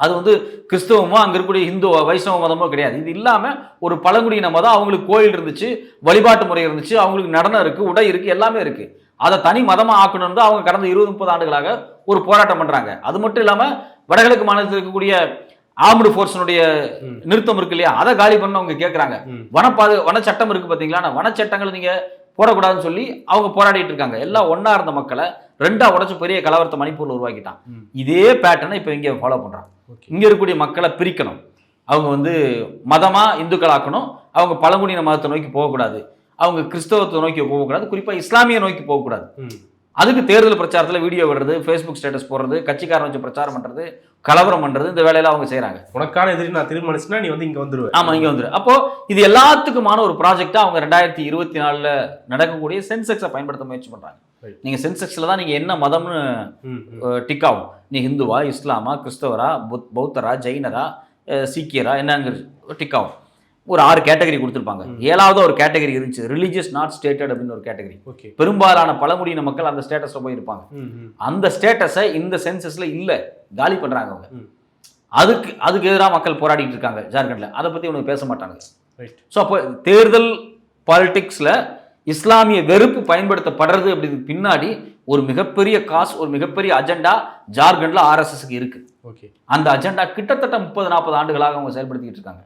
அது வந்து கிறிஸ்தவமோ அங்கே இருக்கக்கூடிய இந்து வைஷ்ணவ மதமோ கிடையாது. இது இல்லாமல் ஒரு பழங்குடியின மதம், அவங்களுக்கு கோயில் இருந்துச்சு, வழிபாட்டு முறை இருந்துச்சு, அவங்களுக்கு நடனம் இருக்குது, உடை இருக்குது, எல்லாமே இருக்குது. அதை தனி மதமாக ஆக்கணும்னு தான் அவங்க கடந்த 20-30 ஆண்டுகளாக ஒரு போராட்டம் பண்ணுறாங்க. அது மட்டும் இல்லாமல் வடகிழக்கு மாநிலத்தில் இருக்கக்கூடிய ஆர்ம்டு ஃபோர்ஸினுடைய நிறுத்தம் இருக்கு இல்லையா, அதை காலி பண்ண அவங்க கேட்குறாங்க. வனச்சட்டம் இருக்குது பார்த்தீங்களா, வனச்சட்டங்களை நீங்கள் போடக்கூடாதுன்னு சொல்லி அவங்க போராடிட்டு இருக்காங்க. எல்லாம் ஒன்றா இருந்த மக்களை ரெண்டா உடச்சு பெரிய கலவரத்தை மணிப்பூரில் உருவாக்கிட்டான். இதே பேட்டர்னை இப்போ இங்கே ஃபாலோ பண்ணுறான். இங்கே இருக்கக்கூடிய மக்களை பிரிக்கணும், அவங்க வந்து மதமாக இந்துக்கள் ஆக்கணும், அவங்க பழங்குடியின மதத்தை நோக்கி போகக்கூடாது, அவங்க கிறிஸ்தவத்தை நோக்கி போகக்கூடாது, குறிப்பாக இஸ்லாமிய நோக்கி போகக்கூடாது. அதுக்கு தேர்தல் பிரச்சாரத்தில் வீடியோ விடுறது, ஃபேஸ்புக் ஸ்டேட்டஸ் போடுறது, கட்சிக்காரன் வச்சு பிரச்சாரம் பண்ணுறது, கலவரம் பண்ணுறது, இந்த வேலையெல்லாம் அவங்க செய்கிறாங்க. உனக்கான எதிரி நான் தீர்மானிச்சுன்னா நீ வந்து இங்கே வந்துடுவேன். ஆமாம், இங்கே வந்துடு. அப்போது இது எல்லாத்துக்குமான ஒரு ப்ராஜெக்டாக அவங்க 2024 நடக்கக்கூடிய சென்செக்ஸை பயன்படுத்த முயற்சி பண்ணுறாங்க. நீங்கள் சென்செக்ஸில் தான் நீங்கள் என்ன மதம்னு டிக் ஆகும். நீ ஹிந்துவா, இஸ்லாமா, கிறிஸ்தவரா, பௌத்தரா, ஜெயினரா, சீக்கியரா என்னங்கிறது டிக் ஆகும். ஒரு 6 கேட்டகரி கொடுத்துருப்பாங்க. 7வது ஒரு கேட்டகரி இருந்துச்சு, ரிலீஜியஸ் நாட் ஸ்டேட்டட் அப்படின்னு ஒரு கேட்டகரி. பெரும்பாலான பழங்குடியின மக்கள் அந்த ஸ்டேட்டஸ்ல போயிருப்பாங்க. அந்த ஸ்டேட்டஸை இந்த சென்சஸ்ல இல்ல, காலி பண்றாங்க அவங்க. அதுக்கு எதிராக மக்கள் போராடிட்டு இருக்காங்க ஜார்க்கண்ட்ல. அதை பத்தி ஒன்று பேச மாட்டாங்க. ஸோ அப்போ தேர்தல் பாலிடிக்ஸ்ல இஸ்லாமிய வெறுப்பு பயன்படுத்தப்படுறது அப்படின்னு பின்னாடி ஒரு மிகப்பெரிய காசு, ஒரு மிகப்பெரிய அஜெண்டா ஜார்க்கண்ட்ல ஆர்எஸ்எஸ்க்கு இருக்கு. அந்த அஜெண்டா கிட்டத்தட்ட 30-40 ஆண்டுகளாக அவங்க செயல்படுத்திக்கிட்டு இருக்காங்க.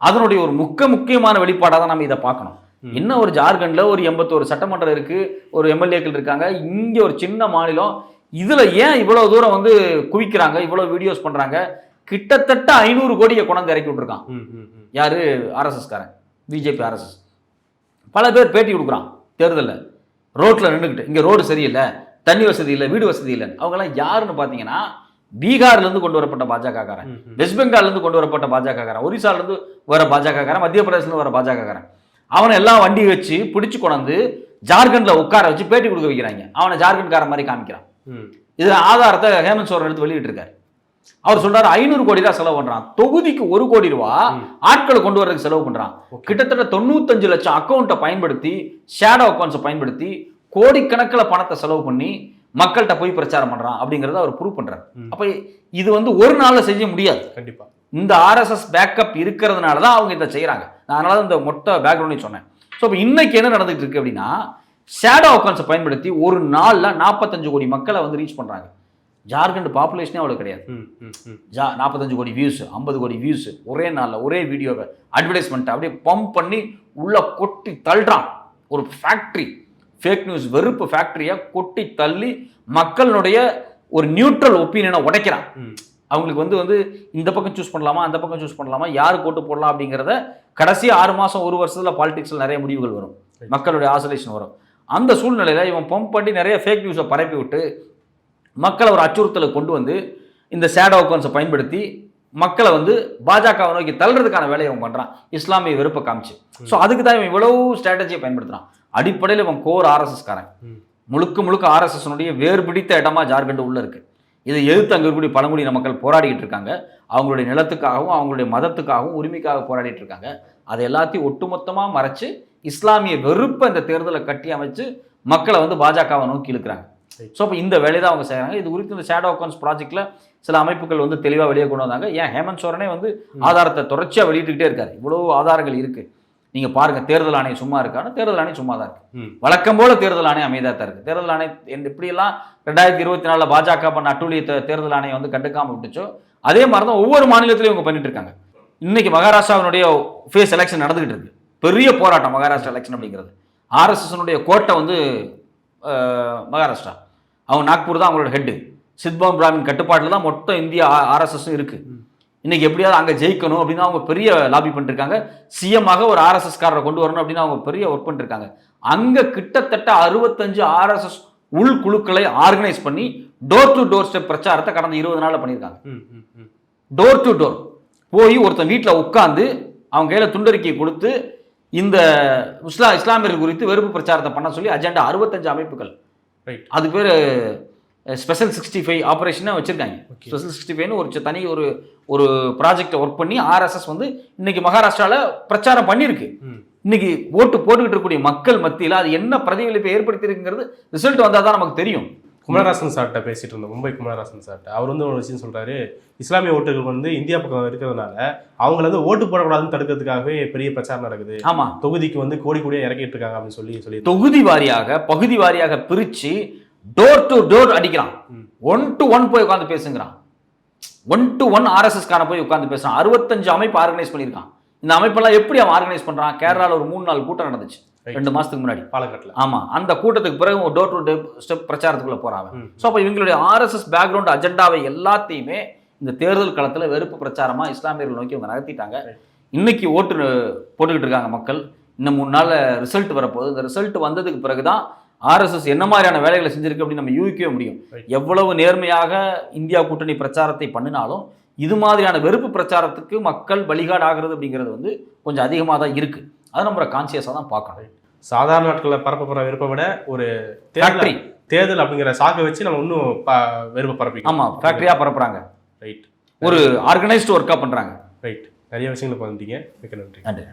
அதனுடைய ஒரு முக்கியமான வெளிப்பாடாக தான் நம்ம இதை பார்க்கணும். என்ன ஒரு ஜார்க்கண்ட்ல ஒரு 81 சட்டமன்றம் இருக்கு, ஒரு எம்எல்ஏக்கள் இருக்காங்க, இங்கே ஒரு சின்ன மாநிலம், இதுல ஏன் இவ்வளவு தூரம் வந்து குவிக்கிறாங்க, இவ்வளவு வீடியோஸ் பண்றாங்க? கிட்டத்தட்ட 500 கோடியை கொண்டாந்து இறக்கி விட்டுருக்கான். யாரு? ஆர்எஸ்எஸ் காரன், பிஜேபி ஆர்எஸ்எஸ். பல பேர் பேட்டி கொடுக்குறான் தேர்தலில், ரோட்ல நின்றுக்கிட்டு இங்க ரோடு சரியில்லை, தண்ணி வசதி இல்லை, வீடு வசதி இல்லைன்னு. அவங்கெல்லாம் யாருன்னு பார்த்தீங்கன்னா பீகார்லேருந்து கொண்டு வரப்பட்ட பாஜக காரன், வெஸ்ட் பெங்கால்லேருந்து கொண்டு வரப்பட்ட பாஜக காரன், ஒரிசாலேருந்து வர பாஜக காரன், மத்திய பிரதேசலேருந்து வர பாஜக காரன். அவனை எல்லாம் வண்டி வச்சு பிடிச்சி கொண்டாந்து ஜார்க்கண்டில் உட்கார வச்சு பேட்டி கொடுக்க வைக்கிறாங்க. அவனை ஜார்க்கண்ட்காரன் மாதிரி காமிக்கிறான். இது ஆதாரத்தை ஹேமந்த் சோரன் எடுத்து வெளியிட்டு இருக்காரு. அவர் சொல்றாரு 500 கோடி ரூபாய் செலவு பண்றான், தொகுதிக்கு 1 கோடி ரூபாய் ஆட்களை கொண்டு வரதுக்கு செலவு பண்றான். கிட்டத்தட்ட 95 லட்சம் அக்கௌண்ட்டை பயன்படுத்தி, ஷேடோ அக்கௌண்ட்ஸை பயன்படுத்தி கோடிக்கணக்கில் பணத்தை செலவு பண்ணி மக்கள்கிட்ட போய் பிரச்சாரம் பண்றான் அப்படிங்கறத அவர் ப்ரூவ் பண்றாரு. அப்ப இது வந்து ஒரு நாள்ல செய்ய முடியாது. கண்டிப்பா இந்த ஆர்எஸ்எஸ் பேக்கப் இருக்கிறதுனால தான் அவங்க இதை செய்கிறாங்க. நான் அதனால இந்த மொத்த பேக்ரவுண்டையும் சொன்னேன். ஸோ இப்போ இன்னைக்கு என்ன நடந்துட்டு இருக்கு அப்படின்னா, ஷேடோ அக்கௌண்ட்ஸை பயன்படுத்தி ஒரு நாளில் 45 கோடி மக்களை வந்து ரீச் பண்ணுறாங்க. ஜார்க்கண்ட் பாப்புலேஷனே அவ்வளோ கிடையாது. 45 கோடி வியூஸ், 50 கோடி வியூஸ் ஒரே நாளில் ஒரே வீடியோவை அட்வர்டைஸ்மெண்ட்டை அப்படியே பம்ப் பண்ணி உள்ள கொட்டி தள்ளுறான். ஒரு ஃபேக்ட்ரி, ஃபேக் நியூஸ் வெறுப்பு ஃபேக்ட்ரியை கொட்டி தள்ளி மக்களுடைய ஒரு நியூட்ரல் ஒப்பீனியனை உடைக்கிறான். அவங்களுக்கு வந்து இந்த பக்கம் சூஸ் பண்ணலாமா, அந்த பக்கம் சூஸ் பண்ணலாமா, யாருக்கு ஓட்டு போடலாம் அப்படிங்கிறத கடைசி 6 மாதம் 1 வருஷத்தில் பாலிடிக்ஸில் நிறைய முடிவுகள் வரும், மக்களுடைய ஆசோலேஷன் வரும். அந்த சூழ்நிலையில் இவன் பம்ப் பண்ணி நிறைய ஃபேக் நியூஸை பரப்பி விட்டு மக்களை ஒரு அச்சுறுத்தலை கொண்டு வந்து இந்த ஷேடோ அக்கௌண்ட்ஸை பயன்படுத்தி மக்களை வந்து பாஜகவை நோக்கி தள்ளுறதுக்கான வேலையை அவன் பண்ணுறான், இஸ்லாமிய வெறுப்பை காமிச்சு. ஸோ அதுக்கு தான் இவன் இவ்வளவு ஸ்ட்ராட்டஜியை பயன்படுத்துகிறான். அடிப்படையில் இவன் கோர் ஆர்எஸ்எஸ்காரன், முழுக்க வேர்பிடித்த வேர்பிடித்த இடமா ஜார்க்கண்ட் உள்ள இருக்கு. இதை எதிர்த்து அங்கே இருக்கக்கூடிய பழங்குடியின மக்கள் போராடிக்கிட்டு இருக்காங்க. அவங்களுடைய நிலத்துக்காகவும் அவங்களுடைய மதத்துக்காகவும் உரிமைக்காக போராடிட்டு இருக்காங்க. அதை எல்லாத்தையும் ஒட்டுமொத்தமாக மறைச்சு இஸ்லாமிய வெறுப்பை இந்த தேர்தலை கட்டி அமைச்சு மக்களை வந்து பாஜகவை நோக்கி இழுக்கிறாங்க. ஸோ இப்போ இந்த வேலையை தான் அவங்க செய்கிறாங்க. இது குறித்து இந்த ஷேடோ அக்கௌண்ட்ஸ் ப்ராஜெக்டில் சில அமைப்புகள் வந்து தெளிவாக வெளியே கொண்டு வந்தாங்க. ஏன் ஹேமந்த் சோரனே வந்து ஆதாரத்தை தொடர்ச்சியாக வெளியிட்டுக்கிட்டே இருக்காரு. இவ்வளோ ஆதாரங்கள் இருக்குது, நீங்கள் பாருங்கள். தேர்தல் ஆணையம் சும்மா இருக்கான்னு, தேர்தல் ஆணையம் சும்மா தான் இருக்குது. வழக்கம் போல தேர்தல் ஆணையம் அமைதியாக தான் இருக்குது. தேர்தல் ஆணையம் எப்படியெல்லாம் 2024 பாஜக பண்ண அட்டூழிய தேர்தல் ஆணையம் வந்து கண்டுக்காமல் விட்டுச்சோ, அதே மாதிரி தான் ஒவ்வொரு மாநிலத்திலையும் இவங்க பண்ணிட்டு இருக்காங்க. இன்னைக்கு மகாராஷ்டிராவினுடைய ஃபேஸ் எலெக்ஷன் நடந்துகிட்டு இருக்கு. பெரிய போராட்டம் மகாராஷ்டிரா எலெக்ஷன் அப்படிங்கிறது. ஆர்எஸ்எஸ்னுடைய கோட்டை வந்து மகாராஷ்டிரா, அவங்க நாக்பூர் தான் அவங்களோட ஹெட்டு. சித்பாம் பிராமின் கட்டுப்பாட்டில் தான் மொத்தம் இந்தியா ஆர்எஸ்எஸும் இருக்குது. இன்னைக்கு எப்படியாவது அங்கே ஜெயிக்கணும் அப்படின்னு அவங்க பெரிய லாபி பண்ணிருக்காங்க. சிஎம்மாக ஒரு ஆர்எஸ்எஸ்காரரை கொண்டு வரணும் அப்படின்னு அவங்க பெரிய ஒர்க் பண்ணிருக்காங்க. அங்கே கிட்டத்தட்ட 65 ஆர்எஸ்எஸ் உள் குழுக்களை ஆர்கனைஸ் பண்ணி டோர் டு டோர் ஸ்டெப் பிரச்சாரத்தை கடந்த 20 நாளில் பண்ணியிருக்காங்க. டோர் டு டோர் போய் ஒருத்தன் வீட்டில் உட்காந்து அவங்க கையில் துண்டறிக்கையை கொடுத்து இந்த இஸ்லாமியர்கள் குறித்து வெறுப்பு பிரச்சாரத்தை பண்ண சொல்லி அஜெண்டா 65 அமைப்புகள். அது பேர் ஸ்பெஷல் 65 ஆப்ரேஷனை வச்சிருக்காங்க. ஸ்பெஷல் 65 ஒரு தனி ஒரு ப்ராஜெக்டை ஒர்க் பண்ணி ஆர்எஸ்எஸ் வந்து இன்னைக்கு மகாராஷ்டிராவில் பிரச்சாரம் பண்ணியிருக்கு. இன்னைக்கு ஓட்டு போட்டுக்கிட்டு இருக்கக்கூடிய மக்கள் மத்தியில் அது என்ன பிரதிபலிப்பை ஏற்படுத்தியிருக்குங்கிறது ரிசல்ட் வந்தால் தான் நமக்கு தெரியும். குமரராசன் சார்கிட்ட பேசிட்டு இருந்தோம், மும்பை குமரராசன் சார்கிட்ட. அவர் வந்து ஒரு விஷயம் சொல்றாரு, இஸ்லாமிய ஓட்டுகள் வந்து இந்தியா பக்கம் இருக்கிறதுனால அவங்கள வந்து ஓட்டு போடக்கூடாதுன்னு தடுக்கிறதுக்காகவே பெரிய பிரச்சாரம் நடக்குது. ஆமா, தொகுதிக்கு வந்து கோடியே இறக்கிட்டு இருக்காங்க அப்படின்னு சொல்லி தொகுதி வாரியாக பகுதி வாரியாக பிரிச்சு டோர் டு டோர் அடிக்கிறான். 1 to 1 போய் உட்காந்து பேசுங்கிறான். 1 to 1 ஆர்எஸ்எஸ் கார போய் உட்காந்து பேசுறான். 65 அமைப்பு ஆர்கனைஸ் பண்ணியிருக்கான். இந்த அமைப்பெல்லாம் எப்படி அவன் ஆர்கனைஸ் பண்றான்? கேரளாவில் ஒரு 3 நாள் கூட்டம் நடந்துச்சு 2 மாசத்துக்கு முன்னாடி பாலக்காட்டில். ஆமா, அந்த கூட்டத்துக்கு பிறகு டோர் டு டோர் ஸ்டெப் பிரச்சாரத்துக்குள்ள போறாங்க. ஸோ அப்போ இவங்களுடைய ஆர்எஸ்எஸ் பேக்ரவுண்ட் அஜெண்டாவை எல்லாத்தையுமே இந்த தேர்தல் களத்தில் வெறுப்பு பிரச்சாரமா இஸ்லாமியர்கள் நோக்கி அவங்க நகர்த்திட்டாங்க. இன்னைக்கு ஓட்டு போட்டுக்கிட்டு இருக்காங்க மக்கள். இன்னும் 3 நாள் ரிசல்ட் வரப்போகுது. இந்த ரிசல்ட் வந்ததுக்கு பிறகுதான் ஆர்எஸ்எஸ் என்ன மாதிரியான வேலைகளை செஞ்சிருக்கு அப்படின்னு நம்ம யூகிக்கவே முடியும். எவ்வளவு நேர்மையாக இந்தியா கூட்டணி பிரச்சாரத்தை பண்ணினாலும் இது மாதிரியான வெறுப்பு பிரச்சாரத்துக்கு மக்கள் வழிகாடு ஆகிறது அப்படிங்கிறது வந்து கொஞ்சம் அதிகமாக தான் இருக்கு. அதை நம்ம கான்சியஸாக தான் பார்க்கணும். சாதாரண நாட்களில் பரப்ப விருப்ப விட ஒரு தேர்தல் அப்படிங்கிற சாக்கை வச்சு நம்ம இன்னும் வெறுப்பை பரப்பி. ஆமா, ஃபேக்டரியா பரப்புறாங்க. ரைட், ஒரு ஆர்கனைஸ்டு ஒர்க்கா பண்றாங்க. ரைட், நிறைய விஷயங்களை பண்ணிட்டீங்க. மிக்க நன்றி. நன்றி.